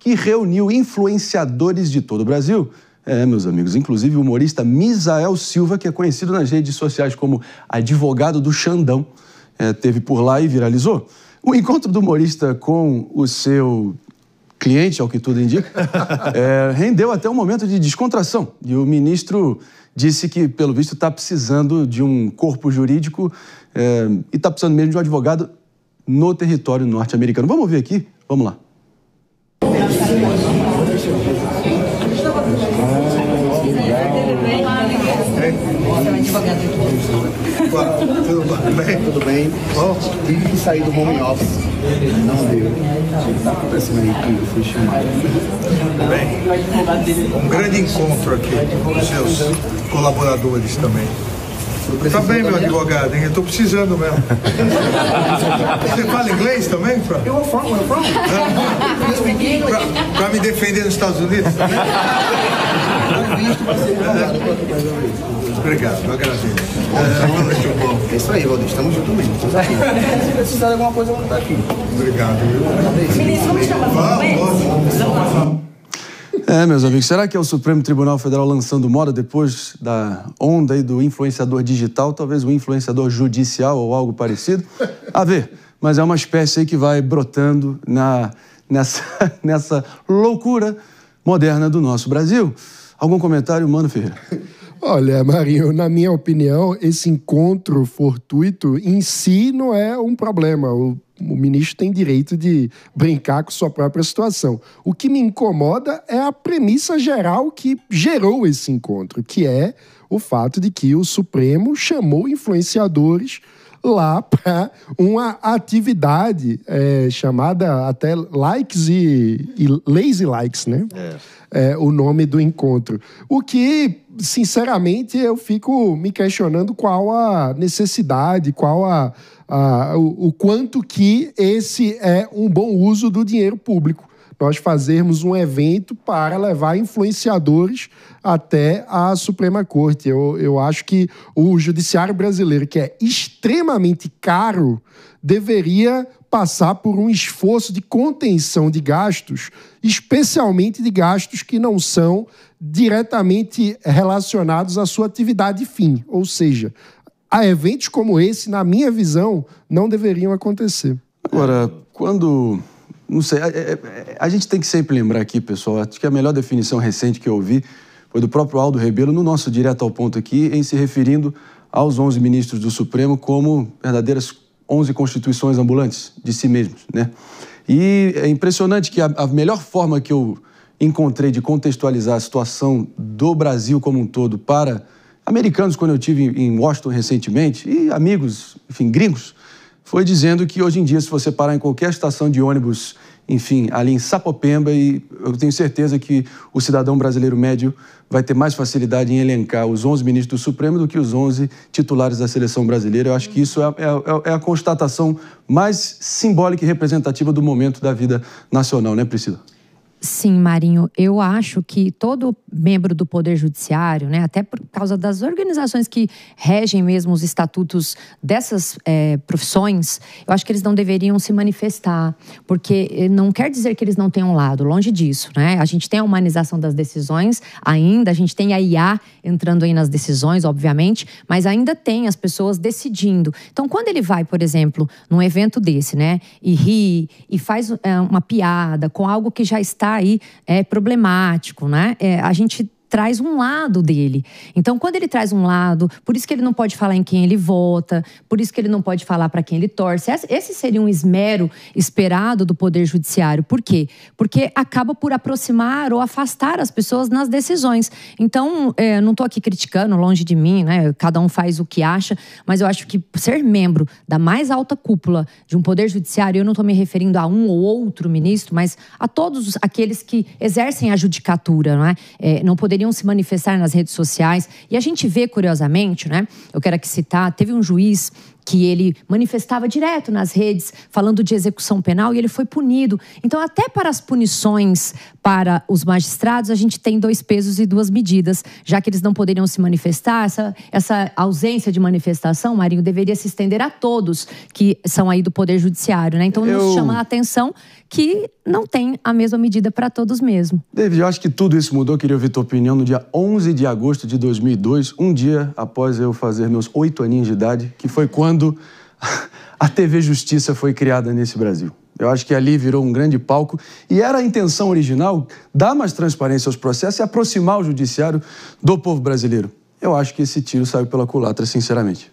que reuniu influenciadores de todo o Brasil. Meus amigos, inclusive o humorista Misael Silva, que é conhecido nas redes sociais como advogado do Xandão, teve por lá e viralizou. O encontro do humorista com o seu cliente, ao que tudo indica, rendeu até um momento de descontração. E o ministro disse que, pelo visto, está precisando de um corpo jurídico e está precisando mesmo de um advogado no território norte-americano. Vamos ouvir aqui? Vamos lá. Tudo bem. Tive que sair do home office. Não deu. Tá acontecendo aí que eu fui chamado. Tudo bem. Um grande encontro aqui com os seus colaboradores também. Tá bem, meu advogado, hein? Eu tô precisando mesmo. Você fala inglês também, Fran? Eu falo. Pra me defender nos Estados Unidos também? Obrigado, eu agradeço. É isso aí, Valdir, estamos juntos mesmo. Se precisar de alguma coisa, eu vou estar aqui. Obrigado. Ministro, vamos chamar o Meus amigos, será que é o Supremo Tribunal Federal lançando moda depois da onda aí do influenciador digital, talvez o influenciador judicial ou algo parecido? A ver, mas é uma espécie aí que vai brotando nessa loucura moderna do nosso Brasil. Algum comentário, Mano Ferreira? Olha, Marinho, na minha opinião, esse encontro fortuito em si não é um problema. O ministro tem direito de brincar com sua própria situação. O que me incomoda é a premissa geral que gerou esse encontro, que é o fato de que o Supremo chamou influenciadores lá para uma atividade chamada até likes e lazy likes, né? O nome do encontro. O que, sinceramente, eu fico me questionando qual a necessidade, o quanto que esse é um bom uso do dinheiro público. Nós fazermos um evento para levar influenciadores até a Suprema Corte. Eu acho que o judiciário brasileiro, que é extremamente caro, deveria passar por um esforço de contenção de gastos, especialmente de gastos que não são diretamente relacionados à sua atividade fim. Ou seja, eventos como esse, na minha visão, não deveriam acontecer. Agora, quando... Não sei, a gente tem que sempre lembrar aqui, pessoal, acho que a melhor definição recente que eu ouvi foi do próprio Aldo Rebelo, no nosso Direto ao Ponto aqui, em se referindo aos 11 ministros do Supremo como verdadeiras 11 constituições ambulantes de si mesmos, né? E é impressionante que a melhor forma que eu encontrei de contextualizar a situação do Brasil como um todo para americanos, quando eu estive em Washington recentemente, e amigos, enfim, gringos, foi dizendo que hoje em dia, se você parar em qualquer estação de ônibus, enfim, ali em Sapopemba, e eu tenho certeza que o cidadão brasileiro médio vai ter mais facilidade em elencar os 11 ministros do Supremo do que os 11 titulares da seleção brasileira. Eu acho que isso é a constatação mais simbólica e representativa do momento da vida nacional, né, Priscila? Sim, Marinho, eu acho que todo membro do Poder Judiciário, né, até por causa das organizações que regem mesmo os estatutos dessas profissões, eu acho que eles não deveriam se manifestar, porque não quer dizer que eles não tenham lado, longe disso, né? A gente tem a humanização das decisões ainda, a gente tem a IA entrando aí nas decisões, obviamente, mas ainda tem as pessoas decidindo. Então, quando ele vai, por exemplo, num evento desse, né, e ri, e faz uma piada com algo que já está aí problemático, né? A gente traz um lado dele. Então, quando ele traz um lado, por isso que ele não pode falar em quem ele vota, por isso que ele não pode falar para quem ele torce. Esse seria um esmero esperado do Poder Judiciário. Por quê? Porque acaba por aproximar ou afastar as pessoas nas decisões. Então, não estou aqui criticando, longe de mim, né? Cada um faz o que acha, mas eu acho que ser membro da mais alta cúpula de um Poder Judiciário, eu não estou me referindo a um ou outro ministro, mas a todos aqueles que exercem a judicatura, não é? Não poderiam se manifestar nas redes sociais. E a gente vê, curiosamente, né? Eu quero aqui citar, teve um juiz que ele manifestava direto nas redes, falando de execução penal, e ele foi punido. Então, até para as punições para os magistrados, a gente tem 2 pesos e 2 medidas, já que eles não poderiam se manifestar. Essa ausência de manifestação, Marinho, deveria se estender a todos que são aí do Poder Judiciário, né? Então, nos chama a atenção que não tem a mesma medida para todos mesmo. David, eu acho que tudo isso mudou. Queria ouvir tua opinião no dia 11 de agosto de 2002, um dia após eu fazer meus 8 aninhos de idade, que foi quando a TV Justiça foi criada nesse Brasil. Eu acho que ali virou um grande palco e era a intenção original dar mais transparência aos processos e aproximar o judiciário do povo brasileiro. Eu acho que esse tiro saiu pela culatra, sinceramente.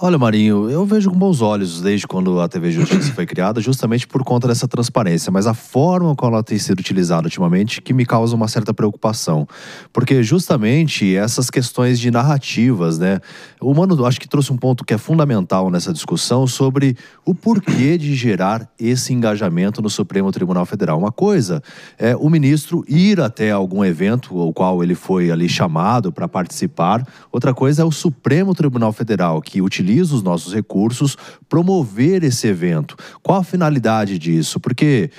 Olha, Marinho, eu vejo com bons olhos desde quando a TV Justiça foi criada, justamente por conta dessa transparência, mas a forma como ela tem sido utilizada ultimamente que me causa uma certa preocupação, porque justamente essas questões de narrativas, né? O Mano, acho que trouxe um ponto que é fundamental nessa discussão sobre o porquê de gerar esse engajamento no Supremo Tribunal Federal. Uma coisa é o ministro ir até algum evento ao qual ele foi ali chamado para participar, outra coisa é o Supremo Tribunal Federal, que utiliza os nossos recursos, promover esse evento. Qual a finalidade disso? Porque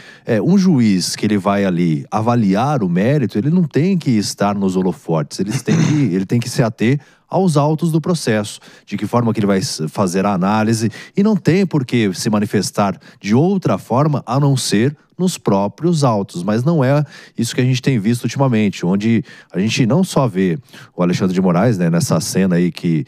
um juiz que ele vai ali avaliar o mérito, ele não tem que estar nos holofotes, ele tem que se ater aos autos do processo, de que forma que ele vai fazer a análise, e não tem por que se manifestar de outra forma a não ser nos próprios autos, mas não é isso que a gente tem visto ultimamente, onde a gente não só vê o Alexandre de Moraes, né, nessa cena aí que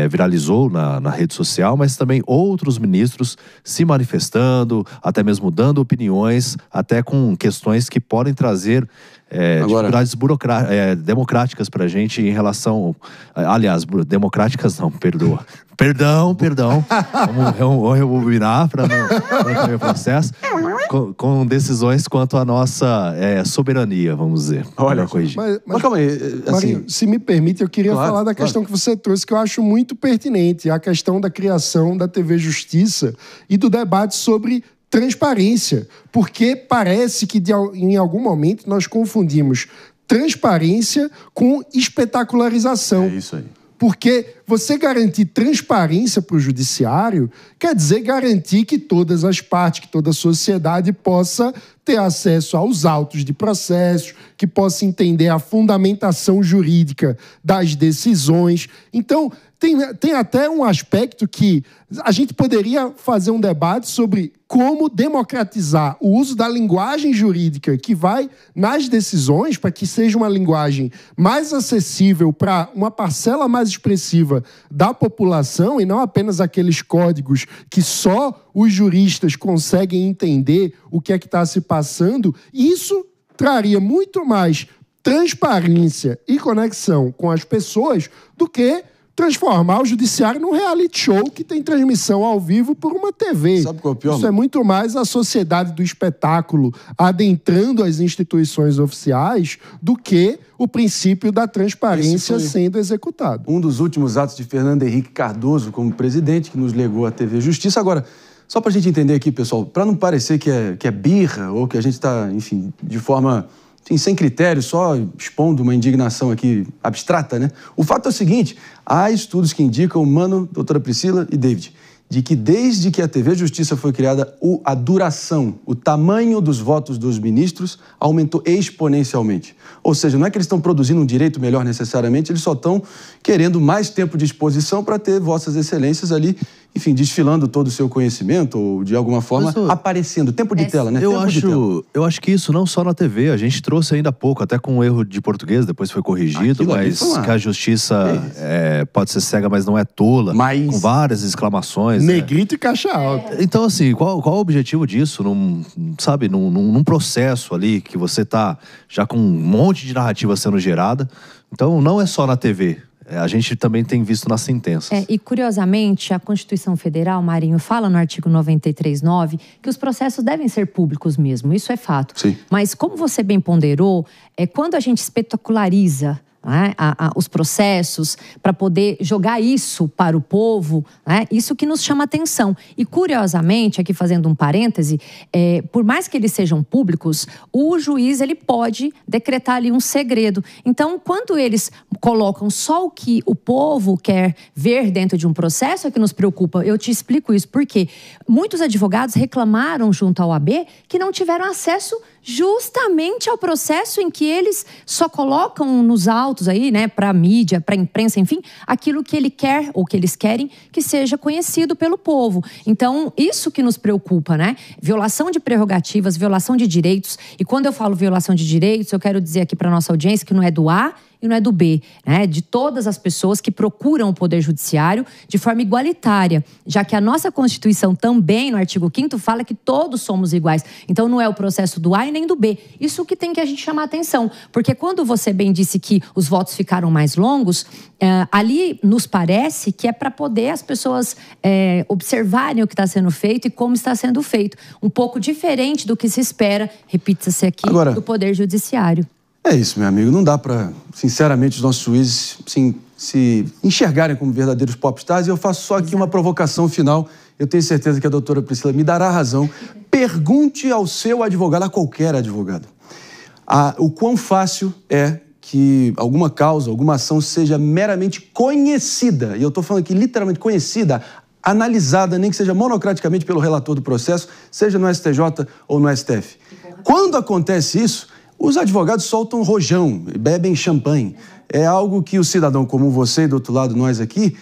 viralizou na rede social, mas também outros ministros se manifestando, até mesmo dando opiniões, até com questões que podem trazer dificuldades democráticas pra gente em relação... Aliás, democráticas não, perdoa. Perdão. Vamos rebobinar para não ter processo. Com decisões quanto à nossa soberania, vamos dizer. Olha, mas calma aí. Assim, Marinho, se me permite, eu queria falar da questão que você trouxe, que eu acho muito pertinente, a questão da criação da TV Justiça e do debate sobre transparência, porque parece que em algum momento nós confundimos transparência com espetacularização. É isso aí. Porque você garantir transparência para o judiciário quer dizer garantir que todas as partes, que toda a sociedade possa ter acesso aos autos de processos, que possa entender a fundamentação jurídica das decisões. Então, tem até um aspecto que a gente poderia fazer um debate sobre como democratizar o uso da linguagem jurídica que vai nas decisões para que seja uma linguagem mais acessível para uma parcela mais expressiva da população e não apenas aqueles códigos que só os juristas conseguem entender o que é que está se passando. Isso traria muito mais transparência e conexão com as pessoas do que transformar o judiciário num reality show que tem transmissão ao vivo por uma TV. Sabe qual é o pior? Isso é muito mais a sociedade do espetáculo adentrando as instituições oficiais do que o princípio da transparência sendo executado. Um dos últimos atos de Fernando Henrique Cardoso como presidente, que nos legou a TV Justiça. Agora, só para a gente entender aqui, pessoal, para não parecer que é birra ou que a gente está, enfim, de forma... sem critério, só expondo uma indignação aqui abstrata, né? O fato é o seguinte, há estudos que indicam, Mano, doutora Priscila e David, de que desde que a TV Justiça foi criada, a duração, o tamanho dos votos dos ministros aumentou exponencialmente. Ou seja, não é que eles estão produzindo um direito melhor necessariamente, eles só estão querendo mais tempo de exposição para ter vossas excelências ali, enfim, desfilando todo o seu conhecimento ou, de alguma forma, aparecendo. Tempo de tela, né? Eu acho que isso não só na TV. A gente trouxe ainda há pouco, até com um erro de português, depois foi corrigido, mas que a justiça pode ser cega, mas não é tola. Com várias exclamações. Negrito e caixa alta. Então, assim, qual o objetivo disso? Num processo ali que você tá já com um monte de narrativa sendo gerada. Então, não é só na TV. A gente também tem visto nas sentenças. E, curiosamente, a Constituição Federal, Marinho, fala no artigo 93.9 que os processos devem ser públicos mesmo. Isso é fato. Sim. Mas, como você bem ponderou, quando a gente espetaculariza né, os processos, para poder jogar isso para o povo, né, isso que nos chama atenção. E, curiosamente, aqui fazendo um parêntese, por mais que eles sejam públicos, o juiz ele pode decretar ali um segredo. Então, quando eles colocam só o que o povo quer ver dentro de um processo, é que nos preocupa. Eu te explico isso, porque muitos advogados reclamaram junto ao AB que não tiveram acesso justamente ao processo em que eles só colocam nos autos aí, né, para a mídia, para a imprensa, enfim, aquilo que ele quer ou que eles querem que seja conhecido pelo povo. Então, isso que nos preocupa, né? Violação de prerrogativas, violação de direitos. E quando eu falo violação de direitos, eu quero dizer aqui para nossa audiência que não é do A e não é do B, né? De todas as pessoas que procuram o Poder Judiciário de forma igualitária, já que a nossa Constituição também, no artigo 5º, fala que todos somos iguais. Então, não é o processo do A e nem do B. Isso que tem que a gente chamar a atenção, porque quando você bem disse que os votos ficaram mais longos, ali nos parece que é para poder as pessoas observarem o que está sendo feito e como está sendo feito. Um pouco diferente do que se espera, repita-se aqui, agora, do Poder Judiciário. É isso, meu amigo. Não dá para, sinceramente, os nossos juízes se enxergarem como verdadeiros popstars. E eu faço só aqui uma provocação final. Eu tenho certeza que a doutora Priscila me dará razão. Pergunte ao seu advogado, a qualquer advogado, o quão fácil é que alguma causa, alguma ação seja meramente conhecida. E eu estou falando aqui literalmente conhecida, analisada, nem que seja monocraticamente pelo relator do processo, seja no STJ ou no STF. Quando acontece isso, os advogados soltam rojão, bebem champanhe. É algo que o cidadão comum, você e do outro lado nós aqui,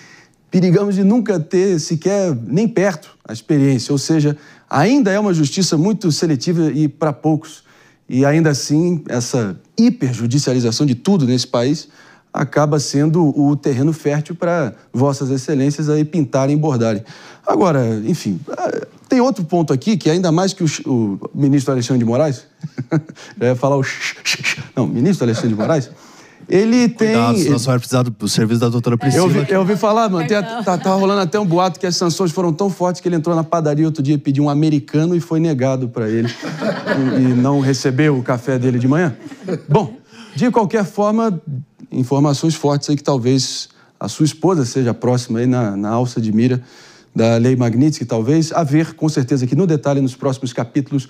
perigamos de nunca ter sequer nem perto a experiência. Ou seja, ainda é uma justiça muito seletiva e para poucos. E ainda assim, essa hiperjudicialização de tudo nesse país acaba sendo o terreno fértil para vossas excelências aí pintarem e bordarem. Agora, enfim, tem outro ponto aqui que ainda mais que o ministro Alexandre de Moraes, já ia falar não, ministro Alexandre de Moraes, ele tem... Cuidado, senão você vai precisar do serviço da doutora Priscila. Eu ouvi falar, mano, tá rolando até um boato que as sanções foram tão fortes que ele entrou na padaria outro dia e pediu um americano e foi negado para ele e não recebeu o café dele de manhã. Bom, de qualquer forma, informações fortes aí que talvez a sua esposa seja próxima aí na alça de mira da Lei Magnitsky, talvez, a ver, com certeza, aqui no detalhe, nos próximos capítulos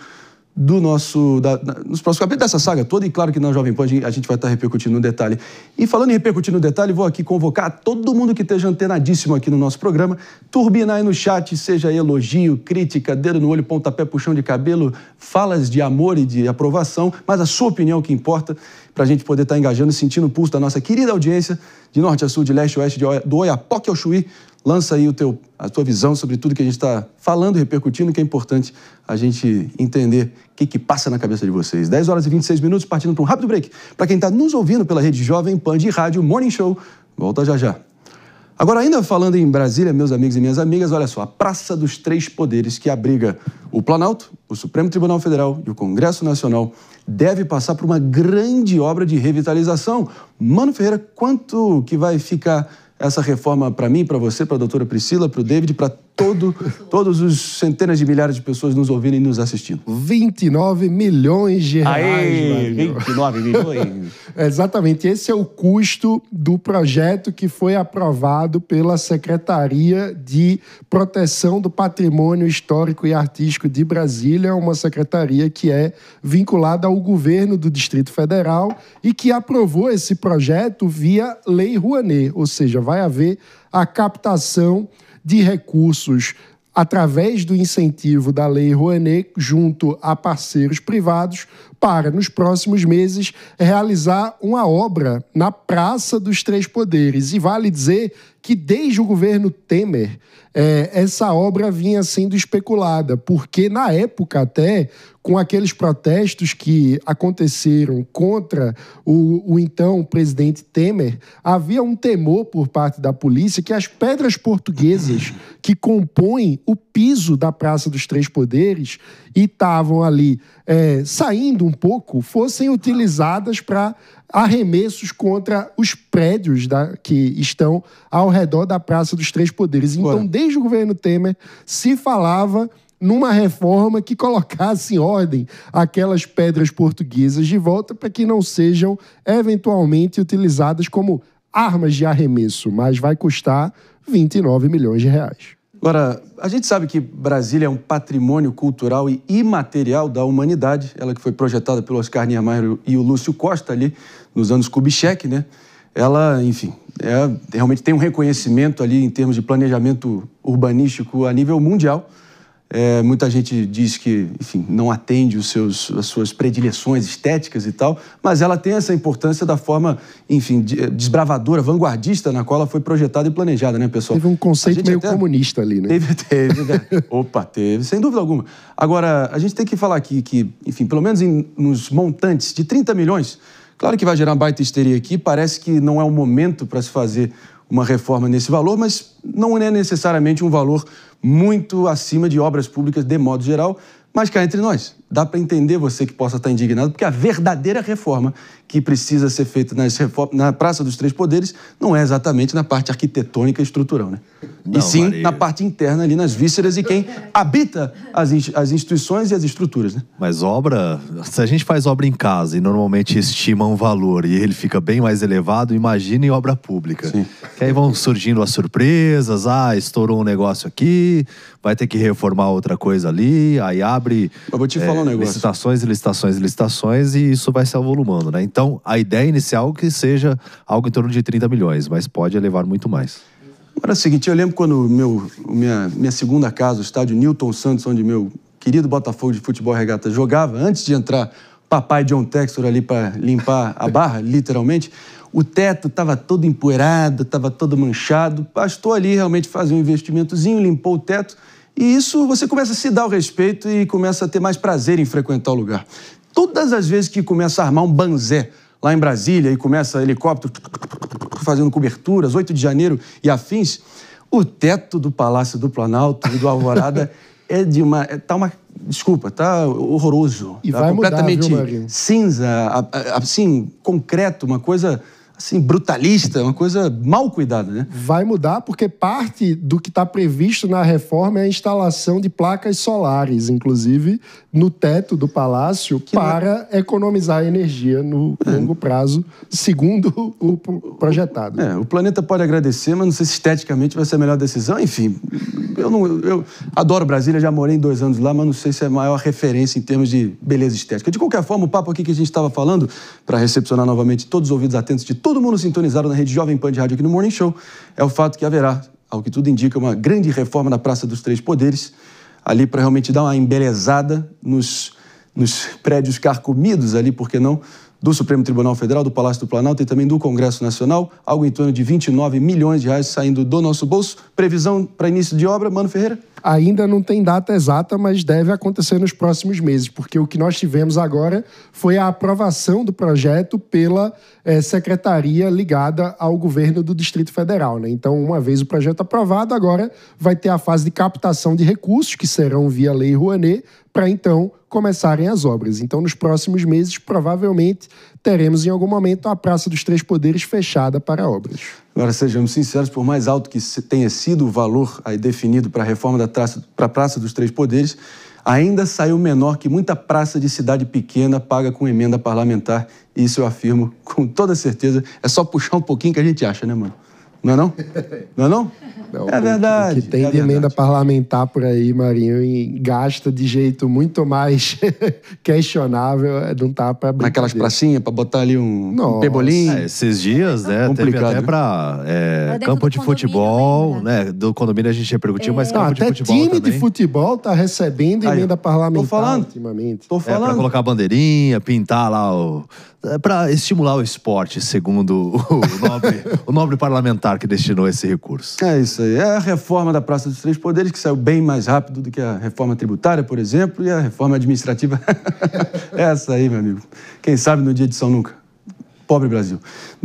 nos próximos capítulos dessa saga toda, e claro que na Jovem Pan a gente vai estar repercutindo no detalhe. E falando em repercutir no detalhe, vou aqui convocar todo mundo que esteja antenadíssimo aqui no nosso programa, turbinar aí no chat, seja elogio, crítica, dedo no olho, pontapé, puxão de cabelo, falas de amor e de aprovação, mas a sua opinião que importa, para a gente poder estar engajando e sentindo o pulso da nossa querida audiência, de norte a sul, de leste a oeste, do Oiapoque ao Chuí. Lança aí a tua visão sobre tudo que a gente está falando e repercutindo, que é importante a gente entender o que passa na cabeça de vocês. 10 horas e 26 minutos, partindo para um rápido break. Para quem está nos ouvindo pela rede Jovem Pan de Rádio Morning Show, volta já já. Agora, ainda falando em Brasília, meus amigos e minhas amigas, olha só, a Praça dos Três Poderes, que abriga o Planalto, o Supremo Tribunal Federal e o Congresso Nacional, deve passar por uma grande obra de revitalização. Mano Ferreira, quanto que vai ficar essa reforma para mim, para você, para a doutora Priscila, para o David, para todos os centenas de milhares de pessoas nos ouvindo e nos assistindo? 29 milhões de reais. Aê, 29 milhões. Exatamente, esse é o custo do projeto que foi aprovado pela Secretaria de Proteção do Patrimônio Histórico e Artístico de Brasília, uma secretaria que é vinculada ao governo do Distrito Federal e que aprovou esse projeto via Lei Rouanet, ou seja, vai haver a captação de recursos através do incentivo da Lei Rouanet junto a parceiros privados para, nos próximos meses, realizar uma obra na Praça dos Três Poderes. E vale dizer que desde o governo Temer, essa obra vinha sendo especulada, porque na época até, com aqueles protestos que aconteceram contra o então presidente Temer, havia um temor por parte da polícia que as pedras portuguesas que compõem o piso da Praça dos Três Poderes e estavam ali saindo um pouco, fossem utilizadas para arremessos contra os prédios que estão ao redor da Praça dos Três Poderes. Então, desde o governo Temer, se falava numa reforma que colocasse em ordem aquelas pedras portuguesas de volta para que não sejam eventualmente utilizadas como armas de arremesso, mas vai custar 29 milhões de reais. Agora, a gente sabe que Brasília é um patrimônio cultural e imaterial da humanidade, ela que foi projetada pelo Oscar Niemeyer e o Lúcio Costa ali nos anos Kubitschek, né? Ela, enfim, realmente tem um reconhecimento ali em termos de planejamento urbanístico a nível mundial. Muita gente diz que, enfim, não atende as suas predileções estéticas e tal, mas ela tem essa importância da forma, enfim, desbravadora, vanguardista na qual ela foi projetada e planejada, né, pessoal? Teve um conceito meio comunista ali, né? Teve, né? Opa, teve, sem dúvida alguma. Agora, a gente tem que falar aqui que, enfim, pelo menos nos montantes de 30 milhões, claro que vai gerar uma baita histeria aqui, parece que não é o momento para se fazer uma reforma nesse valor, mas não é necessariamente um valor muito acima de obras públicas de modo geral, mas cá entre nós, dá para entender você que possa estar indignado, porque a verdadeira reforma que precisa ser feita na Praça dos Três Poderes não é exatamente na parte arquitetônica e estrutural, né? Não, e sim Maria, na parte interna, ali nas vísceras e quem habita as instituições e as estruturas, né? Mas se a gente faz obra em casa e normalmente estima um valor e ele fica bem mais elevado, imagine obra pública. Sim. Que aí vão surgindo as surpresas, estourou um negócio aqui, vai ter que reformar outra coisa ali, aí abre Eu vou te falar um negócio. licitações e isso vai se avolumando, né? Então, a ideia inicial é que seja algo em torno de 30 milhões, mas pode elevar muito mais. Agora é o seguinte, eu lembro quando minha segunda casa, o estádio Newton Santos, onde meu querido Botafogo de Futebol Regata jogava, antes de entrar papai John Textor ali para limpar a barra, literalmente, o teto estava todo empoeirado, estava todo manchado, bastou ali realmente fazer um investimentozinho, limpou o teto, e isso você começa a se dar o respeito e começa a ter mais prazer em frequentar o lugar. Todas as vezes que começa a armar um banzé lá em Brasília e começa helicóptero fazendo coberturas, 8 de janeiro e afins, o teto do Palácio do Planalto e do Alvorada tá horroroso. E tá vai completamente mudar, viu, Marinho? cinza, assim, concreto, uma coisa assim, brutalista, uma coisa mal cuidada, né? Vai mudar porque parte do que está previsto na reforma é a instalação de placas solares, inclusive no teto do palácio, para economizar energia no longo prazo, segundo o projetado. O planeta pode agradecer, mas não sei se esteticamente vai ser a melhor decisão. Enfim, eu adoro Brasília, já morei 2 anos lá, mas não sei se é a maior referência em termos de beleza estética. De qualquer forma, o papo aqui que a gente estava falando, para recepcionar novamente todos os ouvidos atentos de todo mundo sintonizado na rede Jovem Pan de Rádio aqui no Morning Show, é o fato que haverá, ao que tudo indica, uma grande reforma na Praça dos Três Poderes, ali para realmente dar uma embelezada nos prédios carcomidos ali, por que não, do Supremo Tribunal Federal, do Palácio do Planalto e também do Congresso Nacional, algo em torno de 29 milhões de reais saindo do nosso bolso. Previsão para início de obra, Mano Ferreira? Ainda não tem data exata, mas deve acontecer nos próximos meses, porque o que nós tivemos agora foi a aprovação do projeto pela secretaria ligada ao governo do Distrito Federal, né? Então, uma vez o projeto aprovado, agora vai ter a fase de captação de recursos, que serão via Lei Rouanet, para então começarem as obras. Então, nos próximos meses, provavelmente, teremos em algum momento a Praça dos Três Poderes fechada para obras. Agora, sejamos sinceros, por mais alto que tenha sido o valor aí definido para a reforma para a Praça dos Três Poderes, ainda saiu menor que muita praça de cidade pequena paga com emenda parlamentar. Isso eu afirmo com toda certeza. É só puxar um pouquinho que a gente acha, né, mano? Não é não? Não é não? Não, é verdade. O que tem de emenda parlamentar por aí, Marinho, e gasta de jeito muito mais questionável, não tá para brincadeira. Naquelas pracinhas, para botar ali um pebolim. Esses dias, né, teve até para campo de futebol, né, do condomínio a gente repercutiu, mas campo de futebol time também. De futebol tá recebendo emenda parlamentar ultimamente. Tô falando. Para colocar bandeirinha, pintar lá para estimular o esporte, segundo o nobre parlamentar que destinou esse recurso. É isso aí. É a reforma da Praça dos Três Poderes, que saiu bem mais rápido do que a reforma tributária, por exemplo, e a reforma administrativa. Essa aí, meu amigo. Quem sabe no dia de São Nunca. Pobre Brasil.